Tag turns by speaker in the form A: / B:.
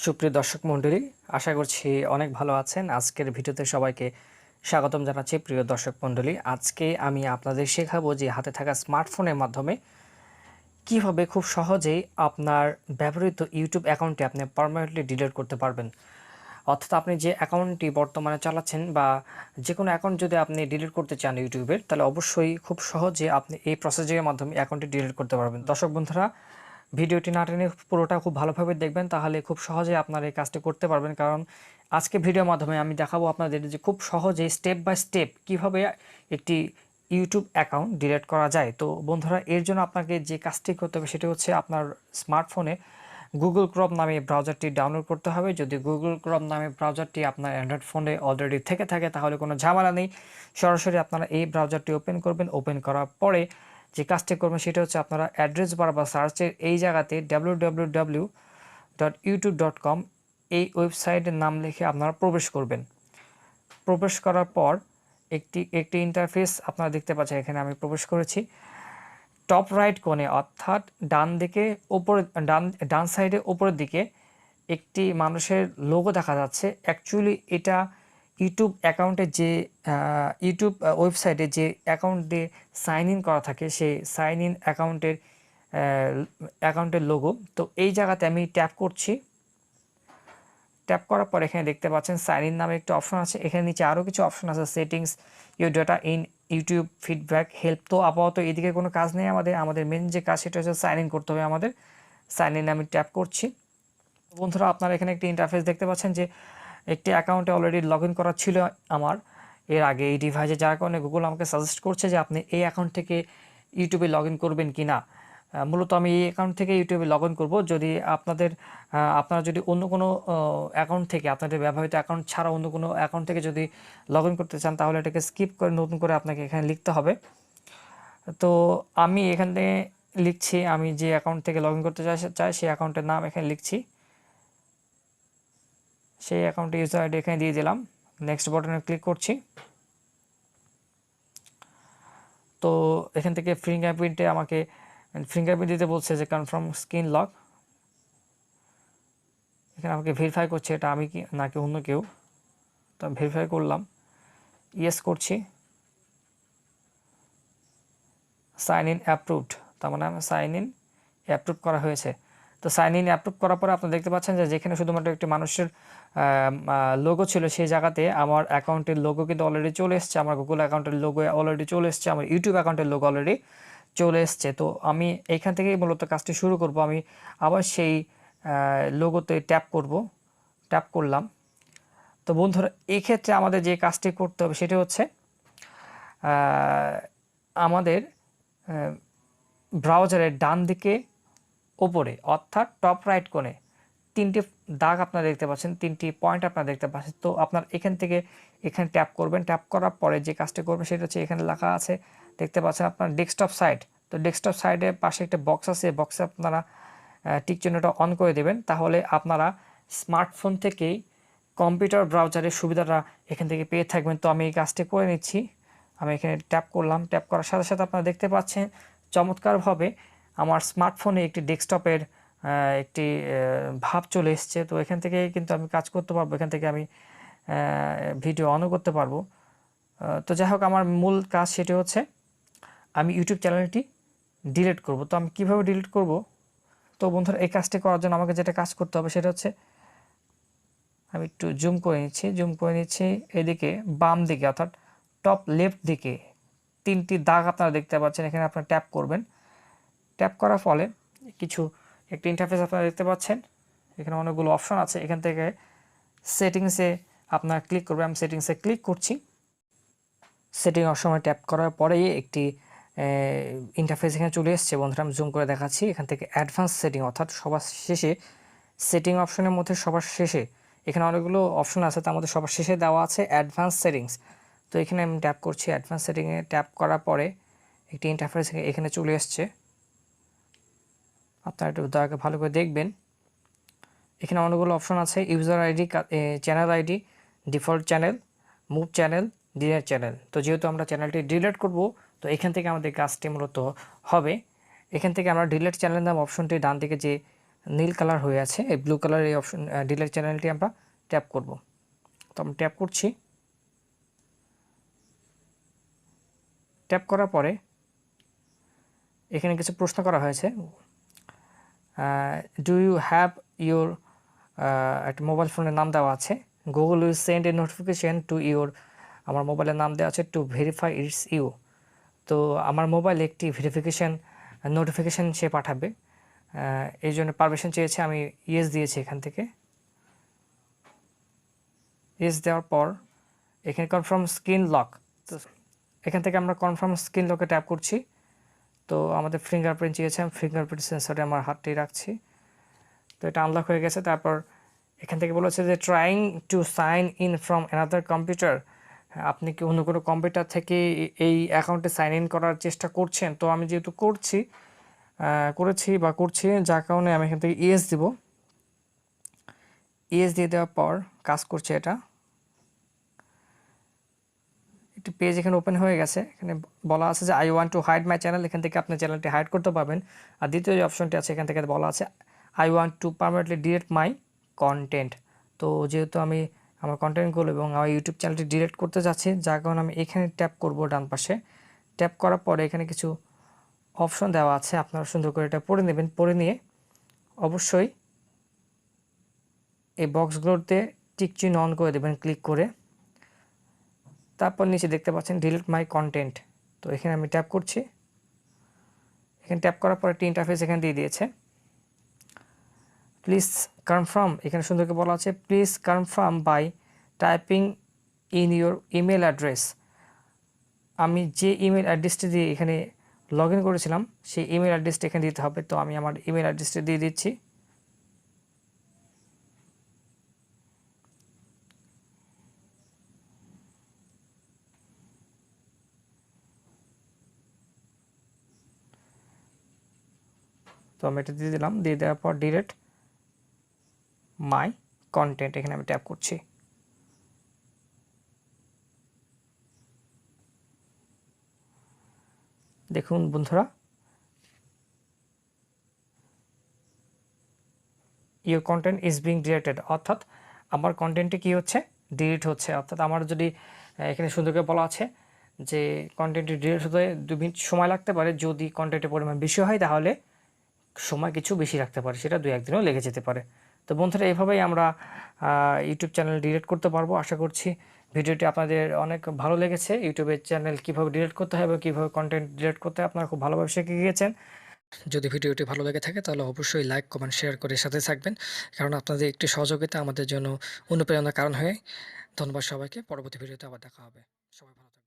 A: সুপ্রিয় দর্শক মণ্ডলী, আশা করছি অনেক ভালো আছেন। আজকের ভিডিওতে সবাইকে স্বাগতম জানাচ্ছি। প্রিয় দর্শক মণ্ডলী, আজকে আমি আপনাদের শেখাবো যে হাতে থাকা স্মার্টফোনের মাধ্যমে কিভাবে খুব সহজেই আপনার ব্যবহৃত ইউটিউব অ্যাকাউন্টটি আপনি পার্মানেন্টলি ডিলিট করতে পারবেন। অর্থাৎ আপনি যে অ্যাকাউন্টটি বর্তমানে চালাচ্ছেন বা যে কোনো অ্যাকাউন্ট যদি আপনি ডিলিট করতে চান ইউটিউবের, তাহলে অবশ্যই খুব সহজে আপনি এই প্রসেসের মাধ্যমে অ্যাকাউন্টটি ডিলিট করতে পারবেন। দর্শক বন্ধুরা, ভিডিওটি না টেনে পুরোটা খুব ভালোভাবে দেখবেন, তাহলে খুব সহজে আপনারা এই কাজটি করতে পারবেন। কারণ আজকে ভিডিওর মাধ্যমে আমি দেখাবো আপনাদের যে খুব সহজে স্টেপ বাই স্টেপ কীভাবে একটি ইউটিউব অ্যাকাউন্ট ডিলিট করা যায়। তো বন্ধুরা, এর জন্য আপনাকে যে কাজটি করতে হবে সেটি হচ্ছে আপনার স্মার্টফোনে গুগল ক্রোম নামে ব্রাউজারটি ডাউনলোড করতে হবে। যদি গুগল ক্রোম নামে ব্রাউজারটি আপনার অ্যান্ড্রয়েড ফোনে অলরেডি থেকে থাকে তাহলে কোনো ঝামেলা নেই, সরাসরি আপনারা এই ব্রাউজারটি ওপেন করবেন। ওপেন করার পরে যে কাজটি করবেন সেটা হচ্ছে আপনারা অ্যাড্রেস বার বা সার্চের এই জায়গাতে www.youtube.com এই ওয়েবসাইটের নাম লিখে আপনারা প্রবেশ করবেন। প্রবেশ করার পর একটি ইন্টারফেস আপনারা দেখতে পাচ্ছেন। এখানে আমি প্রবেশ করেছি। টপ রাইট কোণে অর্থাৎ ডান দিকে উপরে ডান সাইডে উপরের দিকে একটি মানুষের লোগো দেখা যাচ্ছে। অ্যাকচুয়ালি এটা ইউটিউব অ্যাকাউন্টে যে ইউটিউব ওয়েবসাইটে যে অ্যাকাউন্টে সাইন ইন করা থাকে সেই সাইন ইন অ্যাকাউন্টের লোগো। তো এই জায়গাতে আমি ট্যাপ করছি। ট্যাপ করার পর এখানে দেখতে পাচ্ছেন সাইন ইন নামে একটা অপশন আছে। এখানে নিচে আরও কিছু অপশন আছে, settings, your data in YouTube, feedback, help. তো আপাতত এদিকে কোনো কাজ নেই, আমাদের মেন যে কাজ সেটা হচ্ছে সাইন ইন করতে হবে আমাদের। সাইন ইন আমি ট্যাপ করছি। বন্ধুরা, আপনারা এখানে একটি ইন্টারফেস দেখতে পাচ্ছেন যে একটি অ্যাকাউন্টে অলরেডি লগ ইন করা ছিল আমার এর আগে এই ডিভাইসে, যার কারণে গুগল আমাকে সাজেস্ট করছে যে আপনি এই অ্যাকাউন্ট থেকে ইউটিউবে লগ ইন করবেন কি না। মূলত আমি এই অ্যাকাউন্ট থেকে ইউটিউবে লগ ইন করবো। যদি আপনারা যদি অন্য কোনো অ্যাকাউন্ট থেকে, আপনাদের ব্যবহৃত অ্যাকাউন্ট ছাড়া অন্য কোনো অ্যাকাউন্ট থেকে যদি লগ ইন করতে চান তাহলে এটাকে স্কিপ করে নতুন করে আপনাকে এখানে লিখতে হবে। তো আমি এখানে লিখছি, আমি যে অ্যাকাউন্ট থেকে লগ ইন করতে চাই সেই অ্যাকাউন্টের নাম এখানে লিখছি। সেই অ্যাকাউন্টে ইউজার আইডি এখানে দিয়ে দিলাম। নেক্সট বাটনে ক্লিক করছি। তো এখান থেকে ফিঙ্গারপ্রিন্টে আমাকে ফিঙ্গারপ্রিন্ট দিতে বলছে যে কনফার্ম স্ক্রিন লক। এখানে আমাকে ভেরিফাই করছে এটা আমি কি নাকি অন্য কেউ। তো আমি ভেরিফাই করলাম, ইয়েস করছি। সাইন ইন অ্যাপ্রুভড, তার মানে আমার সাইন ইন অ্যাপ্রুভ করা হয়েছে। তো সাইন ইন অ্যাপ্রুভ করার পরে আপনারা দেখতে পাচ্ছেন যে যেখানে শুধুমাত্র একটি মানুষের লোগো ছিল সেই জায়গাতে আমার অ্যাকাউন্টের লোগো কিন্তু অলরেডি চলে এসছে। আমার গুগল অ্যাকাউন্টের লোগো অলরেডি চলে এসছে, আমার ইউটিউব অ্যাকাউন্টের লোগো অলরেডি চলে এসছে। তো আমি এইখান থেকেই মূলত কাজটি শুরু করব। আমি আবার সেই লোগোতে ট্যাপ করব। ট্যাপ করলাম। তো বন্ধুরা, এই ক্ষেত্রে আমাদের যে কাজটি করতে হবে সেটি হচ্ছে আমাদের ব্রাউজারের ডান দিকে ওপরে অর্থাৎ টপ রাইট কোণে তিনটি দাগ আপনারা দেখতে পাচ্ছেন, তিনটি পয়েন্ট আপনারা দেখতে পাচ্ছেন। তো আপনার এখান থেকে এখানে ট্যাপ করবেন। ট্যাপ করার পরে যে কাজটি করবেন সেটা হচ্ছে এখানে লেখা আছে, দেখতে পাচ্ছেন আপনার ডেস্কটপ সাইট। তো ডেস্কটপ সাইডের পাশে একটা বক্স আছে, বক্সে আপনারা টিক চিহ্নটা অন করে দেবেন। তাহলে আপনারা স্মার্টফোন থেকেই কম্পিউটার ব্রাউজারের সুবিধাটা এখান থেকে পেয়ে থাকবেন। তো আমি এই কাজটি করে নিচ্ছি। আমি এখানে ট্যাপ করলাম। ট্যাপ করার সাথে সাথে আপনারা দেখতে পাচ্ছেন চমৎকারভাবে আমার স্মার্টফোনে একটি ডেস্কটপের একটি ভাব চলে এসছে। তো এখান থেকে কিন্তু আমি কাজ করতে পারবো, এখান থেকে আমি ভিডিও অনও করতে পারবো। তো যাই হোক, আমার মূল কাজ সেটি হচ্ছে আমি ইউটিউব চ্যানেলটি ডিলিট করব। তো আমি কীভাবে ডিলিট করব? তো বন্ধুরা, এই কাজটি করার জন্য আমাকে যেটা কাজ করতে হবে সেটা হচ্ছে, আমি একটু জুম করে নিচ্ছি। এদিকে বাম দিকে অর্থাৎ টপ লেফট দিকে তিনটি দাগ আপনারা দেখতে পাচ্ছেন, এখানে আপনারা ট্যাপ করবেন। ট্যাপ করার ফলে একটি ইন্টারফেস আপনারা দেখতে পাচ্ছেন। এখানে অনেকগুলো অপশন আছে। এখান থেকে সেটিংসে আপনারা ক্লিক করবেন। আমি সেটিংসে ক্লিক করছি। সেটিং অপশনে ট্যাপ করার পরেই একটি ইন্টারফেস এখানে চলে এসছে। বন্ধুরা, আমি জুম করে দেখাচ্ছি। এখান থেকে অ্যাডভান্স সেটিং অর্থাৎ সবার শেষে, সেটিং অপশনের মধ্যে সবার শেষে এখানে অনেকগুলো অপশন আছে, তার মধ্যে সবার শেষে দেওয়া আছে অ্যাডভান্স সেটিংস। তো এখানে আমি ট্যাপ করছি। অ্যাডভান্স সেটিংয়ে ট্যাপ করার পরে একটি ইন্টারফেস এখানে চলে এসছে। আপনারা একটু দয়া করে ভালো করে দেখবেন। এখানে অনেকগুলো অপশন আছে, user ID, channel ID, default channel, move channel, delete channel. তো যেহেতু আমরা চ্যানেলটি ডিলিট করব, তো এখান থেকে আমাদের কাজটি মূলত হবে। এখান থেকে আমরা ডিলিট চ্যানেল নাম অপশনটি ডান দিকে যে নীল কালার হয়ে আছে, এই ব্লু কালার এই অপশন ডিলিট চ্যানেলটি আমরা ট্যাপ করব। তো আমরা ট্যাপ করছি। ট্যাপ করার পরে এখানে কিছু প্রশ্ন করা হয়েছে, ডু ইউ হ্যাভ ইউর একটা মোবাইল ফোনের নাম দেওয়া আছে, Google will send a notification to your, আমার মোবাইলের নাম দেওয়া আছে টু ভেরিফাই ইটস ইউ। তো আমার মোবাইলে একটি ভেরিফিকেশান নোটিফিকেশান সে পাঠাবে, এই জন্য পারমিশন চেয়েছে, আমি ইয়েস দিয়েছি। এখান থেকে ইয়েস দেওয়ার পর এখানে কনফার্ম স্ক্রিন লক, তো এখান থেকে আমরা কনফার্ম স্ক্রিন লকে ট্যাপ করছি। তো আমাদের ফিঙ্গারপ্রিন্ট চেয়েছে, আমি ফিঙ্গারপ্রিন্ট সেন্সরে আমার হাতটি রাখছি। তো এটা আনলক হয়ে গেছে। তারপর এখান থেকে বলেছে যে trying to sign in from another computer, আপনি কি অন্য কোনো কম্পিউটার থেকে এই অ্যাকাউন্টে সাইন ইন করার চেষ্টা করছেন। তো আমি যেহেতু করেছি বা করছি, যার কারণে আমি এখান থেকে ইয়েস দিব। ইয়েস দিয়ে দেওয়ার পর কাজ করছে এটা, একটি পেজ এখানে ওপেন হয়ে গেছে। এখানে বলা আছে যে I want to hide my channel, এখান থেকে আপনি চ্যানেলটি হাইড করতে পারবেন। আর দ্বিতীয় যে অপশনটি আছে এখান থেকে বলা আছে I want two permanently delete my content. তো যেহেতু আমি আমার কন্টেন্টগুলো এবং আমার ইউটিউব চ্যানেলটি ডিলিট করতে যাচ্ছি, যার কারণে আমি এখানে ট্যাপ করব ডান পাশে। ট্যাপ করার পরে এখানে কিছু অপশন দেওয়া আছে, আপনারা সুন্দর করে এটা পড়ে নেবেন। পড়ে নিয়ে অবশ্যই এই বক্সগুলোতে টিক চিহ্ন অন করে দেবেন ক্লিক করে। তারপর নিচে দেখতে পাচ্ছেন ডিলিট মাই কন্টেন্ট, তো এখানে আমি ট্যাপ করছি। এখানে ট্যাপ করার পরে একটি ইন্টারফেস এখানে দিয়ে দিয়েছে। প্লিজ কনফার্ম, এখানে সুন্দর করে বলা আছে please confirm by typing in your email address. আমি যে ইমেল অ্যাড্রেসটি দিয়ে এখানে লগ ইন করেছিলাম সেই ইমেল অ্যাড্রেসটা এখানে দিতে হবে। তো আমি আমার ইমেল অ্যাড্রেসটা দিয়ে দিচ্ছি। তো আমি এটা দিয়ে দিলাম। দিয়ে দেওয়ার পর ডিলিট মাই কন্টেন্ট এখানে আমি ট্যাপ করছি। দেখুন বন্ধুরা, your content is being deleted, অর্থাৎ আমার কন্টেন্টটি কী হচ্ছে, ডিলিট হচ্ছে। অর্থাৎ আমার যদি এখানে সুন্দর করে বলা আছে যে কন্টেন্টটি ডিলিট হতে 2 মিনিট সময় লাগতে পারে, যদি কন্টেন্টের পরিমাণ বেশি হয় তাহলে সময় কিছু বেশি রাখতে পারে, সেটা 2-1 দিনও লেগে যেতে পারে। তো বন্ধুরা, এইভাবেই আমরা ইউটিউব চ্যানেল ডিলিট করতে পারবো। আশা করছি ভিডিওটি আপনাদের অনেক ভালো লেগেছে। ইউটিউবের চ্যানেল কীভাবে ডিলিট করতে হবে, কীভাবে কন্টেন্ট ডিলিট করতে হয় আপনারা খুব ভালোভাবে শিখে গিয়েছেন। যদি ভিডিওটি ভালো লেগে থাকে তাহলে অবশ্যই লাইক, কমেন্ট, শেয়ার করে সাথে থাকবেন, কারণ আপনাদের একটি সহযোগিতা আমাদের জন্য অনুপ্রেরণার কারণ হয়। ধন্যবাদ সবাইকে। পরবর্তী ভিডিওতে আবার দেখা হবে। সবাই ভালো থাকবেন।